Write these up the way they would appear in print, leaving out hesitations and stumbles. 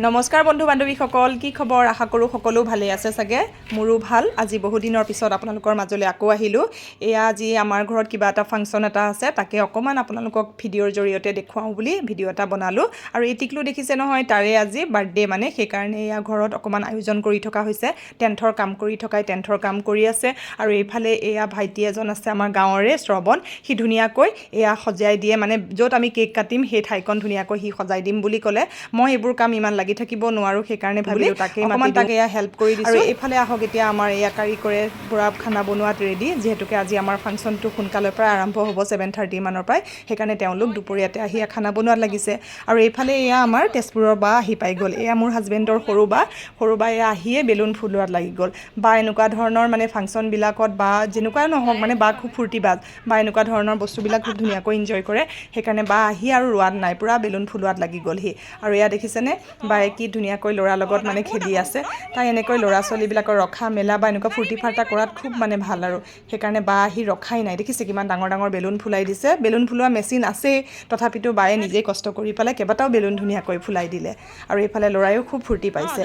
নমস্কাৰ বন্ধু বান্ধৱীসকল, কি খবৰ? আশা কৰোঁ সকলো ভালে আছে চাগে। মোৰো ভাল। আজি বহুদিনৰ পিছত আপোনালোকৰ মাজলৈ আকৌ আহিলোঁ। এয়া আজি আমাৰ ঘৰত কিবা এটা ফাংচন এটা আছে, তাকে অকণমান আপোনালোকক ভিডিঅ'ৰ জৰিয়তে দেখুৱাওঁ বুলি ভিডিঅ' এটা বনালোঁ। আৰু এই টিকলু দেখিছে নহয়, তাৰে আজি বাৰ্থডে মানে, সেইকাৰণে এয়া ঘৰত অকণমান আয়োজন কৰি থকা হৈছে। টেণ্টৰ কাম কৰি থকাই টেণ্টৰ কাম কৰি আছে। আৰু এইফালে এয়া ভাইটি এজন আছে আমাৰ গাঁৱৰে, শ্ৰৱণ, সি ধুনীয়াকৈ এয়া সজাই দিয়ে, মানে য'ত আমি কেক কাটিম সেই ঠাইকণ ধুনীয়াকৈ সি সজাই দিম বুলি ক'লে। মই এইবোৰ কাম ইমান লাগি থাকিব নোৱাৰোঁ, সেইকাৰণে ভাবিলোঁ অকণমান তাকে এয়া হেল্প কৰি দিছোঁ। আৰু এইফালে আহক, এতিয়া আমাৰ এয়া কাৰিকৰে পূৰা খানা বনোৱাত ৰেডি, যিহেতুকে আজি আমাৰ ফাংচনটো সোনকালৰ পৰা আৰম্ভ হ'ব 7:30 মানৰ পৰাই, সেইকাৰণে তেওঁলোক দুপৰীয়াতে আহি খানা বনোৱাত লাগিছে। আৰু এইফালে এয়া আমাৰ তেজপুৰৰ বা আহি পাই গ'ল। এয়া মোৰ হাজবেণ্ডৰ সৰু বা এয়া আহিয়ে বেলুন ফুলোৱাত লাগি গ'ল। বা এনেকুৱা ধৰণৰ মানে ফাংচনবিলাকত বা যেনেকুৱাই নহওক মানে বা খুব ফূৰ্তিবাজ বা এনেকুৱা ধৰণৰ বস্তুবিলাক খুব ধুনীয়াকৈ এনজয় কৰে, সেইকাৰণে বা আহি আৰু ৰোৱাত নাই, পূৰা বেলুন ফুলোৱাত লাগি গ'লহি। আৰু এয়া দেখিছেনে বায়ে কি ধুনীয়াকৈ ল'ৰাৰ লগত মানে খেলি আছে। তাই এনেকৈ ল'ৰা ছোৱালীবিলাকৰ ৰখা মেলা বা এনেকুৱা ফূৰ্তি ফাৰ্তা কৰাত খুব মানে ভাল, আৰু সেইকাৰণে বা আহি ৰখাই নাই। দেখিছে কিমান ডাঙৰ ডাঙৰ বেলুন ফুলাই দিছে। বেলুন ফুলোৱা মেচিন আছেই, তথাপিতো বায়ে নিজেই কষ্ট কৰি পেলাই কেইবাটাও বেলুন ধুনীয়াকৈ ফুলাই দিলে। আৰু এইফালে ল'ৰায়ো খুব ফূৰ্তি পাইছে।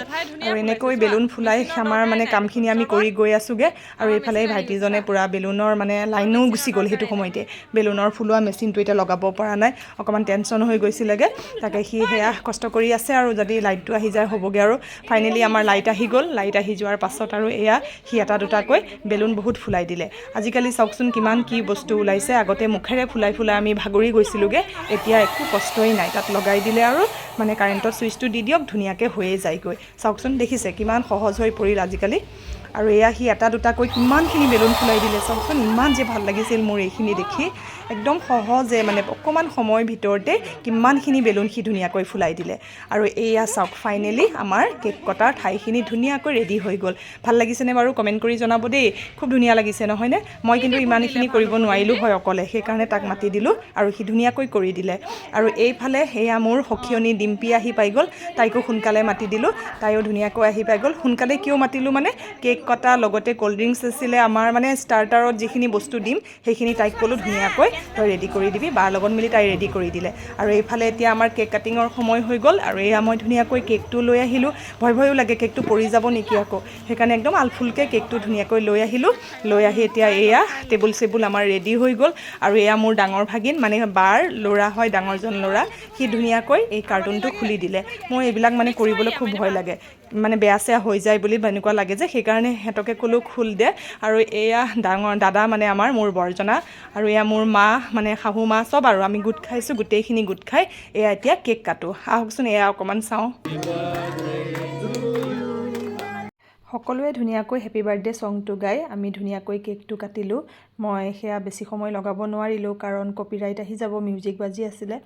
আৰু এনেকৈ বেলুন ফুলাই আমাৰ মানে কামখিনি আমি কৰি গৈ আছোঁগৈ। আৰু এইফালে ভাইটিজনে পূৰা বেলুনৰ মানে লাইনো গুচি গ'ল সেইটো সময়তে। বেলুনৰ ফুলোৱা মেচিনটো এতিয়া লগাব পৰা নাই, অকণমান টেনশ্যন হৈ গৈছিলেগৈ। তাকে সি সেয়া কষ্ট কৰি আছে, আৰু যদি লাইটটো আহি যায় হ'বগৈ। আৰু ফাইনেলি আমাৰ লাইট আহি গ'ল। লাইট আহি যোৱাৰ পাছত আৰু এয়া সি এটা দুটাকৈ বেলুন বহুত ফুলাই দিলে। আজিকালি চাওকচোন কিমান কি বস্তু ওলাইছে। আগতে মুখেৰে ফুলাই আমি ভাগৰি গৈছিলোঁগৈ, এতিয়া একো কষ্টই নাই। তাত লগাই দিলে আৰু মানে কাৰেণ্টত ছুইচটো দি দিয়ক, ধুনীয়াকৈ হৈয়ে যায়গৈ। চাওকচোন, দেখিছে কিমান সহজ হৈ পৰিল আজিকালি। আৰু এয়া সি এটা দুটাকৈ কিমানখিনি বেলুন ফুলাই দিলে চাওকচোন, ইমান যে ভাল লাগিছিল মোৰ এইখিনি দেখি। একদম সহজে মানে অকণমান সময়ৰ ভিতৰতে কিমানখিনি বেলুন সি ধুনীয়াকৈ ফুলাই দিলে। আৰু এয়া চাওক, ফাইনেলি আমাৰ কেক কটাৰ ঠাইখিনি ধুনীয়াকৈ ৰেডি হৈ গ'ল। ভাল লাগিছেনে বাৰু? কমেণ্ট কৰি জনাব দেই। খুব ধুনীয়া লাগিছে নহয়নে? মই কিন্তু ইমানখিনি কৰিব নোৱাৰিলোঁ হয় অকলে, সেইকাৰণে তাক মাতি দিলোঁ আৰু সি ধুনীয়াকৈ কৰি দিলে। আৰু এইফালে এয়া মোৰ সখীয়নী ডিম্পী আহি পাই গ'ল। তাইকো সোনকালে মাতি দিলোঁ, তাইও ধুনীয়াকৈ আহি পাই গ'ল। সোনকালে কিয় মাতিলোঁ মানে, কেক কটা লগতে ক'ল্ড ড্ৰিংকছ আছিলে আমাৰ, মানে ষ্টাৰ্টাৰত যিখিনি বস্তু দিম সেইখিনি তাইক ক'লোঁ ধুনীয়াকৈ তই ৰেডি কৰি দিবি। বাৰ লগত মিলি তাই ৰেডি কৰি দিলে। আৰু এইফালে এতিয়া আমাৰ কেক কাটিঙৰ সময় হৈ গ'ল। আৰু এয়া মই ধুনীয়াকৈ কেকটো লৈ আহিলোঁ। ভয়ো লাগে কেকটো পৰি যাব নেকি আকৌ, সেইকাৰণে একদম আলফুলকৈ কেকটো ধুনীয়াকৈ লৈ আহিলোঁ। লৈ আহি এতিয়া এয়া টেবুল চেবুল আমাৰ ৰেডি হৈ গ'ল। আৰু এয়া মোৰ ডাঙৰ ভাগিন, মানে বাৰ ল'ৰা হয়, ডাঙৰজন ল'ৰা, সি ধুনীয়াকৈ এই কাৰ্টুনটো খুলি দিলে। মোৰ এইবিলাক মানে কৰিবলৈ খুব ভয় লাগে, মানে বেয়া চেয়া হৈ যায় বুলি এনেকুৱা লাগে যে, সেইকাৰণে সিহঁতকে ক'লোঁ খুল দে। আৰু এয়া ডাঙৰ দাদা মানে আমাৰ, মোৰ বৰজনা, আৰু এয়া মোৰ মা মানে শাহু মা, চব আৰু আমি গোট খাইছোঁ, গোটেইখিনি গোট খাই এয়া এতিয়া কেক কাটোঁ। আহকচোন এয়া অকণমান চাওঁ। সকলোৱে ধুনীয়াকৈ হেপী বাৰ্থডে ছংটো গাই আমি ধুনীয়াকৈ কেকটো কাটিলোঁ। মই সেয়া বেছি সময় লগাব নোৱাৰিলোঁ, কাৰণ কপিৰাইট আহি যাব, মিউজিক বাজি আছিলে।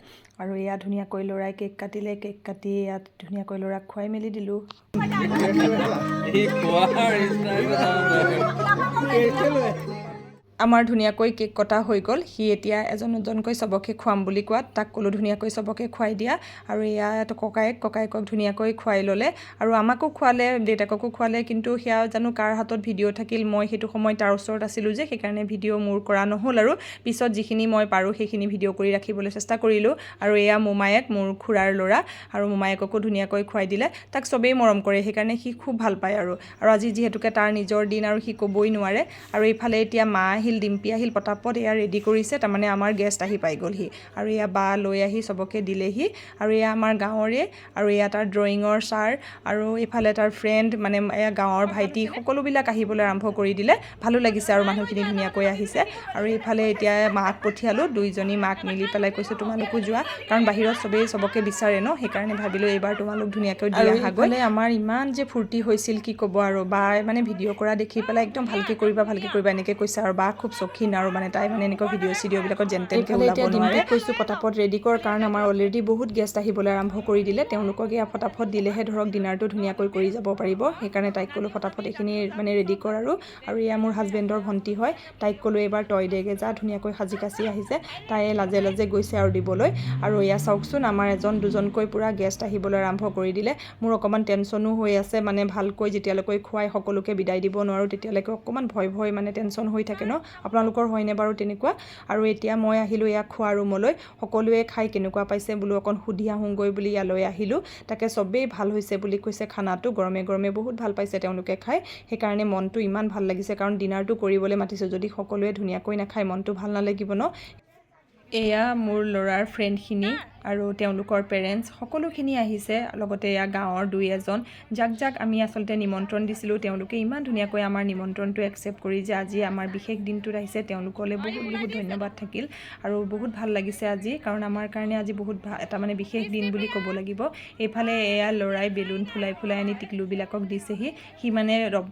আৰু এয়া ধুনীয়াকৈ ল'ৰাই কেক কাটিলে। কেক কাটি ইয়াত ধুনীয়াকৈ ল'ৰাক খুৱাই মেলি দিলোঁ। আমাৰ ধুনীয়াকৈ কেক কটা হৈ গ'ল। সি এতিয়া এজন এজনকৈ চবকে খুৱাম বুলি কোৱাত তাক ক'লোঁ ধুনীয়াকৈ চবকে খুৱাই দিয়া। আৰু ইয়াত ককায়েকক ধুনীয়াকৈ খুৱাই ল'লে, আৰু আমাকো খুৱালে, দেউতাককো খুৱালে। কিন্তু সেয়া জানো কাৰ হাতত ভিডিঅ' থাকিল, মই সেইটো সময় তাৰ ওচৰত আছিলোঁ যে, সেইকাৰণে ভিডিঅ' মোৰ কৰা নহ'ল। আৰু পিছত যিখিনি মই পাৰোঁ সেইখিনি ভিডিঅ' কৰি ৰাখিবলৈ চেষ্টা কৰিলোঁ। আৰু এয়া মোমায়েক, মোৰ খুৰাৰ ল'ৰা, আৰু মোমায়েককো ধুনীয়াকৈ খুৱাই দিলে। তাক চবেই মৰম কৰে, সেইকাৰণে সি খুব ভাল পায়। আৰু আজি যিহেতুকে তাৰ নিজৰ দিন, আৰু সি ক'বই নোৱাৰে। আৰু এইফালে এতিয়া মা আহিল, ডিম্পী আহিল, পটাপট এয়া ৰেডি কৰিছে। তাৰমানে আমাৰ গেষ্ট আহি পাই গ'লহি। আৰু এয়া বা লৈ আহি চবকে দিলেহি। আৰু এয়া আমাৰ গাঁৱৰে, আৰু এয়া তাৰ ড্ৰয়িঙৰ ছাৰ, আৰু এইফালে তাৰ ফ্ৰেণ্ড, মানে এয়া গাঁৱৰ ভাইটি, সকলোবিলাক আহিবলৈ আৰম্ভ কৰি দিলে। ভালো লাগিছে, আৰু মানুহখিনি ধুনীয়াকৈ আহিছে। আৰু এইফালে এতিয়া মাক পঠিয়ালোঁ, দুইজনী মাক মিলি পেলাই কৈছোঁ তোমালোকো যোৱা, কাৰণ বাহিৰত চবেই চবকে বিচাৰে ন, সেইকাৰণে ভাবিলোঁ এইবাৰ তোমালোক ধুনীয়াকৈ দি আহাগৈ। আমাৰ ইমান যে ফূৰ্তি হৈছিল কি ক'ব। আৰু বাই মানে ভিডিঅ' কৰা দেখি পেলাই একদম ভালকৈ কৰিবা এনেকৈ কৈছে। আৰু বা খুব চখিন, আৰু মানে তাই মানে এনেকুৱা ভিডিঅ'বিলাকত যেন তেনকৈ ওলাব নোৱাৰে। কৈছোঁ পটাপট ৰেডি কৰ, কাৰণ আমাৰ অলৰেডি বহুত গেষ্ট আহিবলৈ আৰম্ভ কৰি দিলে। তেওঁলোকক এয়া ফটাফট দিলেহে ধৰক ডিনাৰটো ধুনীয়াকৈ কৰি যাব পাৰিব। সেইকাৰণে তাইক ক'লোঁ ফটাফট এইখিনি মানে ৰেডি কৰ। আৰু এয়া মোৰ হাজবেণ্ডৰ ভণ্টি হয়, তাইক ক'লোঁ এইবাৰ তই দেগে যা, ধুনীয়াকৈ সাজি কাচি আহিছে। তাই লাজে লাজে গৈছে আৰু দিবলৈ। আৰু এয়া চাওকচোন, আমাৰ এজন দুজনকৈ পূৰা গেষ্ট আহিবলৈ আৰম্ভ কৰি দিলে। মোৰ অকণমান টেনশ্যনো হৈ আছে, মানে ভালকৈ যেতিয়ালৈকে খুৱাই সকলোকে বিদায় দিব নোৱাৰোঁ তেতিয়ালৈকে অকণমান ভয় মানে টেনশ্যন হৈ থাকে ন। আপোনালোকৰ হয়নে বাৰু তেনেকুৱা? আৰু এতিয়া মই আহিলোঁ ইয়াক খোৱা ৰুমলৈ। সকলোৱে খাই কেনেকুৱা পাইছে বোলো অকণ সুধি আহোঁগৈ বুলি ইয়ালৈ আহিলোঁ। তাকে চবেই ভাল হৈছে বুলি কৈছে, খানাটো গৰমে গৰমে বহুত ভাল পাইছে তেওঁলোকে খাই। সেইকাৰণে মনটো ইমান ভাল লাগিছে, কাৰণ ডিনাৰটো কৰিবলৈ মাতিছোঁ, যদি সকলোৱে ধুনীয়াকৈ নাখায় মনটো ভাল নালাগিব ন। এয়া মোৰ ল'ৰাৰ ফ্ৰেণ্ডখিনি আৰু তেওঁলোকৰ পেৰেণ্টছ সকলোখিনি আহিছে, লগতে এয়া গাঁৱৰ দুই এজন যাক আমি আচলতে নিমন্ত্ৰণ দিছিলোঁ। তেওঁলোকে ইমান ধুনীয়াকৈ আমাৰ নিমন্ত্ৰণটো একচেপ্ট কৰি যে আজি আমাৰ বিশেষ দিনটোত আহিছে, তেওঁলোকলৈ বহুত বহুত ধন্যবাদ থাকিল। আৰু বহুত ভাল লাগিছে আজি, কাৰণ আমাৰ কাৰণে আজি বহুত এটা মানে বিশেষ দিন বুলি ক'ব লাগিব। এইফালে এয়া ল'ৰাই বেলুন ফুলাই আনি টিকলুবিলাকক দিছেহি। সি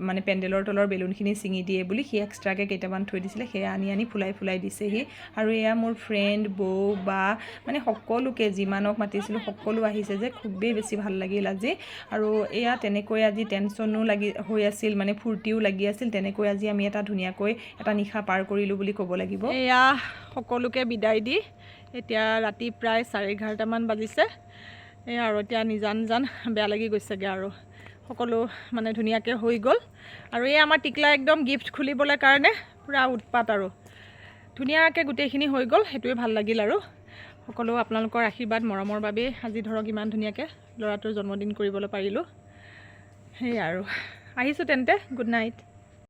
মানে পেণ্ডেলৰ তলৰ বেলুনখিনি ছিঙি দিয়ে বুলি সি এক্সট্ৰাকৈ কেইটামান থৈ দিছিলে, সেয়া আনি ফুলাই দিছেহি। আৰু এয়া মোৰ ফ্ৰেণ্ড, বৌ, বা মানে সকলোকে যিমানক মাতিছিলোঁ সকলো আহিছে যে খুবেই বেছি ভাল লাগিল আজি। আৰু এয়া তেনেকৈ আজি টেনশ্যনো হৈ আছিল, মানে ফূৰ্তিও লাগি আছিল। তেনেকৈ আজি আমি ধুনীয়াকৈ এটা নিশা পাৰ কৰিলোঁ বুলি ক'ব লাগিব। এয়া সকলোকে বিদায় দি এতিয়া ৰাতি প্ৰায় 11:30মান বাজিছে। এয়া আৰু এতিয়া নিজান বেয়া লাগি গৈছেগৈ আৰু সকলো মানে ধুনীয়াকৈ হৈ গ'ল। আৰু এই আমাৰ টিকলা একদম গিফ্ট খুলিবলৈ কাৰণে পূৰা উৎপাত আৰু ধুনীয়াকৈ গোটেইখিনি হৈ গ'ল, সেইটোৱে ভাল লাগিল। আৰু সকলো আপোনালোকৰ আশীৰ্বাদ মৰমৰ বাবেই আজি ধৰক ইমান ধুনীয়াকৈ ল'ৰাটোৰ জন্মদিন কৰিবলৈ পাৰিলোঁ। সেয়াই আৰু আহিছোঁ তেন্তে, গুড নাইট।